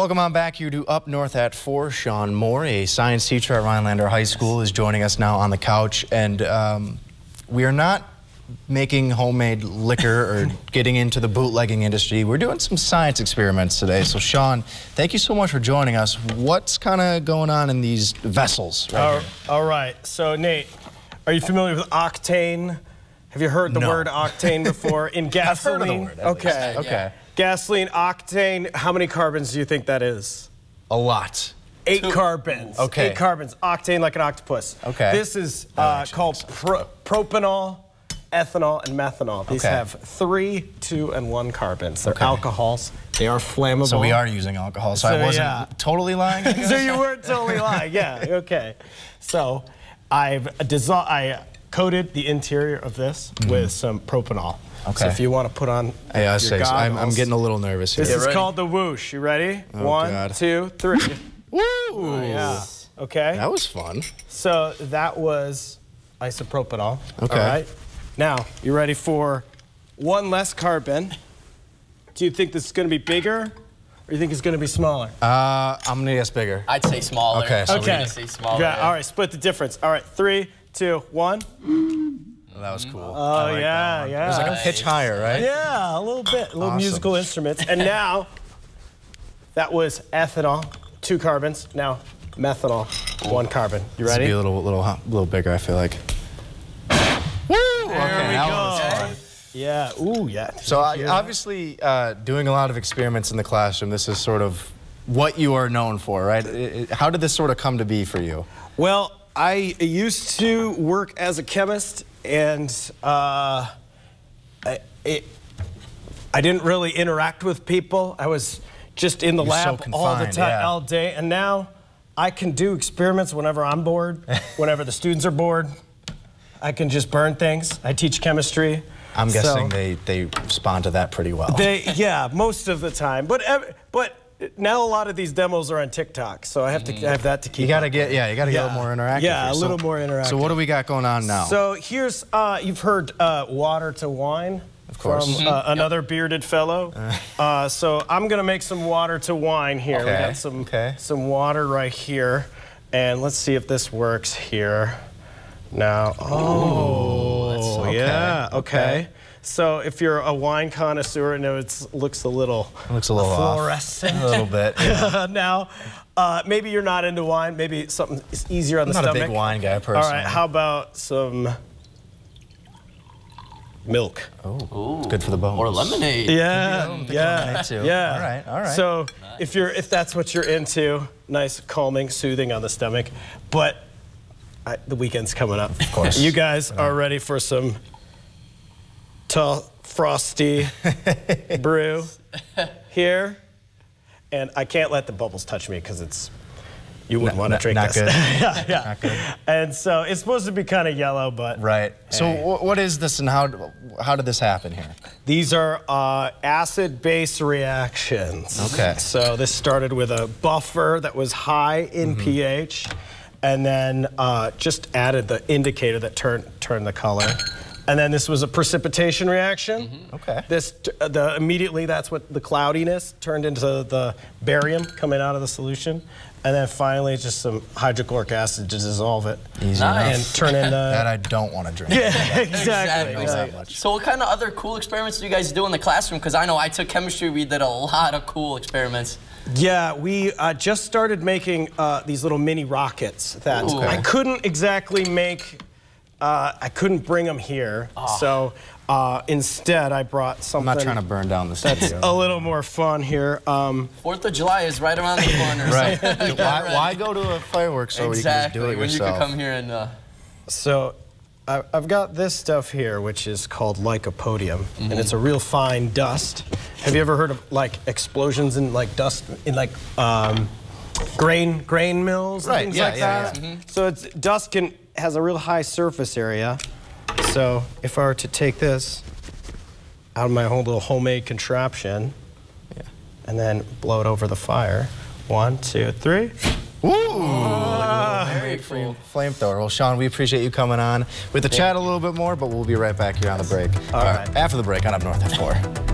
Welcome on back here to Up North at 4. Sean Moore, a science teacher at Rhinelander High School, is joining us now on the couch. And we are not making homemade liquor or getting into the bootlegging industry. We're doing some science experiments today. So Sean, thank you so much for joining us. What's kind of going on in these vessels right here? All right. So Nate, are you familiar with octane? Have you heard the word octane before? In gasoline? I've heard of the word, okay. Okay. Gasoline, octane, how many carbons do you think that is? A lot. 8 carbons. Okay. 8 carbons. Octane like an octopus. Okay. This is called propanol, ethanol, and methanol. These have 3, 2, and 1 carbons. They're alcohols. They are flammable. So we are using alcohol. So I wasn't totally lying, I guess? So you weren't totally lying. Yeah, okay. So I coated the interior of this with some propanol. Okay. So if you want to put on your goggles. I'm getting a little nervous here. This is called the whoosh. You ready? Oh, 1, 2, 3. Woo! Yeah. Okay. That was fun. So that was isopropanol. Okay. All right. Now, you ready for 1 less carbon? Do you think this is going to be bigger, or do you think it's going to be smaller? I'm going to guess bigger. I'd say smaller. Okay. So we're going to say smaller. Yeah. All right. Split the difference. All right. 3, 2, 1. That was cool. Oh, yeah, yeah. It was like a pitch higher, right? Yeah, a little bit. Little musical instruments. And now, that was ethanol, 2 carbons. Now, methanol, 1 carbon. You ready? This will be a little bigger, I feel like. Woo! There we go. Yeah. Ooh, yeah. So obviously, doing a lot of experiments in the classroom, this is sort of what you are known for, right? How did this sort of come to be for you? Well, I used to work as a chemist, and I didn't really interact with people. I was just in the lab all the time, all day. And now I can do experiments whenever I'm bored, whenever the students are bored. I can just burn things. I teach chemistry. I'm guessing they respond to that pretty well. Yeah, most of the time. But now a lot of these demos are on TikTok, so I have to have that to keep. You gotta get a little more interactive. Yeah, a little more interactive. So what do we got going on now? So here's you've heard water to wine. Of course. From another bearded fellow. So I'm gonna make some water to wine here. Okay. We got some water right here, and let's see if this works here. Now, yeah, okay. So if you're a wine connoisseur, I know it looks a little fluorescent. Off. A little bit. Yeah. Now, maybe you're not into wine. Maybe something is easier on the stomach. I'm not a big wine guy, personally. All right, how about some milk? Oh, it's good for the bones. Or lemonade. Yeah, yeah. All right. So if that's what you're into, nice, calming, soothing on the stomach. But the weekend's coming up. Of course. You guys are ready for some tall, frosty brew here, and I can't let the bubbles touch me because you wouldn't want to drink this. Not good. Yeah. Not good. And so it's supposed to be kind of yellow, but right. Hey. So what is this, and how did this happen here? These are acid-base reactions. Okay. So this started with a buffer that was high in pH, and then just added the indicator that turned the color. And then this was a precipitation reaction. Okay. Immediately, that's what the cloudiness turned into the barium coming out of the solution. And then finally, just some hydrochloric acid to dissolve it. Easy and turn in that I don't want to drink. Yeah, exactly. So what kind of other cool experiments do you guys do in the classroom? Because I know I took chemistry, we did a lot of cool experiments. Yeah, we just started making these little mini rockets that I couldn't exactly make. I couldn't bring them here, so instead I brought something. I'm not trying to burn down the studio. That's a little more fun here. 4th of July is right around the corner. Right. Why go to a fireworks show where you can just do it yourself? When you can come here and... So I've got this stuff here, which is called lycopodium, and it's a real fine dust. Have you ever heard of like explosions in like dust in like grain mills and things like that? So dust has a real high surface area. So if I were to take this out of my whole little homemade contraption and then blow it over the fire, 1, 2, 3. Very cool. Flamethrower. Well, Sean, we appreciate you coming on with the chat a little bit more, but we'll be right back here on the break. All right. After the break on Up North at 4.